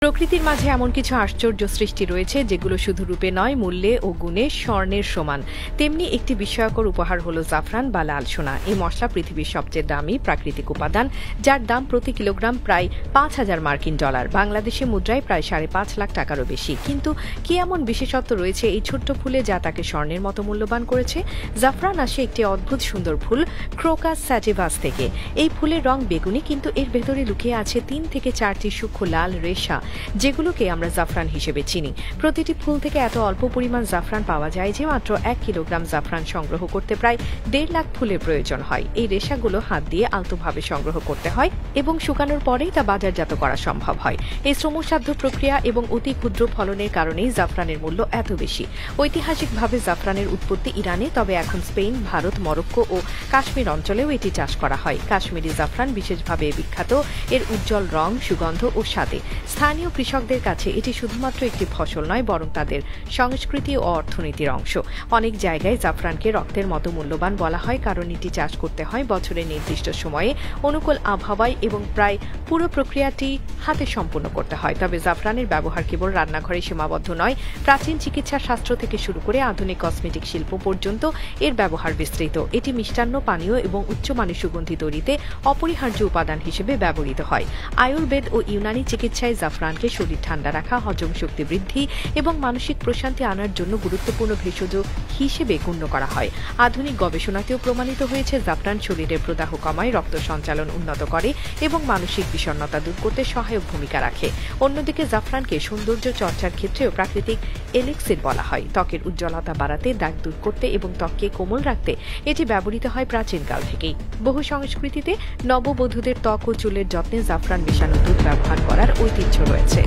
প্রকৃতির মাঝে এমন কিছু আশ্চর্য সৃষ্টি রয়েছে যেগুলো শুধু রূপে নয়, মূল্যে ও গুণে স্বর্ণের সমান। তেমনি একটি বিস্ময়কর উপহার হলো জাফরান বা লাল সোনা। এই মশলা পৃথিবীর সবচেয়ে দামি প্রাকৃতিক উপাদান, যার দাম প্রতি কিলোগ্রাম প্রায় ৫,০০০ মার্কিন ডলার, বাংলাদেশি মুদ্রায় প্রায় ৫.৫ লাখ টাকারও বেশি। কিন্তু কি এমন বিশেষত্ব রয়েছে এই ছোট্ট ফুলে যা তাকে স্বর্ণের মতো মূল্যবান করেছে? জাফরান আসে একটি অদ্ভুত সুন্দর ফুল ক্রোকাস স্যাটিভাস থেকে। এই ফুলের রং বেগুনি, কিন্তু এর ভেতরে লুকিয়ে আছে ৩ থেকে ৪টি সূক্ষ্ম লাল রেশা, যেগুলোকে আমরা জাফরান হিসেবে চিনি। প্রতিটি ফুল থেকে এত অল্প পরিমাণ জাফরান পাওয়া যায় যে মাত্র ১ কিলোগ্রাম জাফরান সংগ্রহ করতে প্রায় ১.৫ লাখ ফুলের প্রয়োজন হয়। এই রেশাগুলো হাত দিয়ে আলতোভাবে সংগ্রহ করতে হয় এবং শুকানোর পরেই তা বাজারজাত করা সম্ভব হয়। এই শ্রমসাধ্য প্রক্রিয়া এবং অতি ক্ষুদ্র ফলনের কারণেই জাফরানের মূল্য এত বেশি। ঐতিহাসিকভাবে জাফরানের উৎপত্তি ইরানে, তবে এখন স্পেন, ভারত, মরক্কো ও কাশ্মীর অঞ্চলেও এটি চাষ করা হয়। কাশ্মীরি জাফরান বিশেষভাবে বিখ্যাত এর উজ্জ্বল রং, সুগন্ধ ও স্বাদে। স্থানীয় কৃষকদের কাছে এটি শুধুমাত্র একটি ফসল নয়, বরং তাদের সংস্কৃতি ও অর্থনীতির অংশ। অনেক জায়গায় জাফরানকে রক্তের মতো মূল্যবান বলা হয়, কারণ এটি চাষ করতে হয় বছরের নির্দিষ্ট সময়ে, অনুকূল আবহাওয়ায় এবং প্রায় পুরো প্রক্রিয়াটি হাতে সম্পন্ন করতে হয়। তবে জাফরানের ব্যবহার কেবল রান্নাঘরে সীমাবদ্ধ নয়। প্রাচীন চিকিৎসা শাস্ত্র থেকে শুরু করে আধুনিক কসমেটিক শিল্প পর্যন্ত এর ব্যবহার বিস্তৃত। এটি মিষ্টান্ন, পানীয় এবং উচ্চমানের সুগন্ধি তৈরিতে অপরিহার্য উপাদান হিসেবে ব্যবহৃত হয়। আয়ুর্বেদ ও ইউনানি চিকিৎসায় জাফরানকে শরীর ঠান্ডা রাখা, হজম শক্তি বৃদ্ধি এবং মানসিক প্রশান্তি আনার জন্য গুরুত্বপূর্ণ ভেষজ হিসেবে গণ্য করা হয়। আধুনিক গবেষণাতেও প্রমাণিত হয়েছে জাফরান শরীরের প্রদাহ কমায়, রক্ত সঞ্চালন উন্নত করে এবং মানসিক বিষণ্ণতা দূর করতে সহায়ক ভূমিকা রাখে। অন্যদিকে জাফরানকে সৌন্দর্য চর্চার ক্ষেত্রেও প্রাকৃতিক এলিক্সির বলা হয়। ত্বকের উজ্জ্বলতা বাড়াতে, দাগ দূর করতে এবং ত্বককে কোমল রাখতে এটি ব্যবহৃত হয় প্রাচীনকাল থেকেই। বহু সংস্কৃতিতে নববধূদের ত্বক ও চুলের যত্নে জাফরান মেশানো দুধ ব্যবহার করার ঐতিহ্য রয়েছে।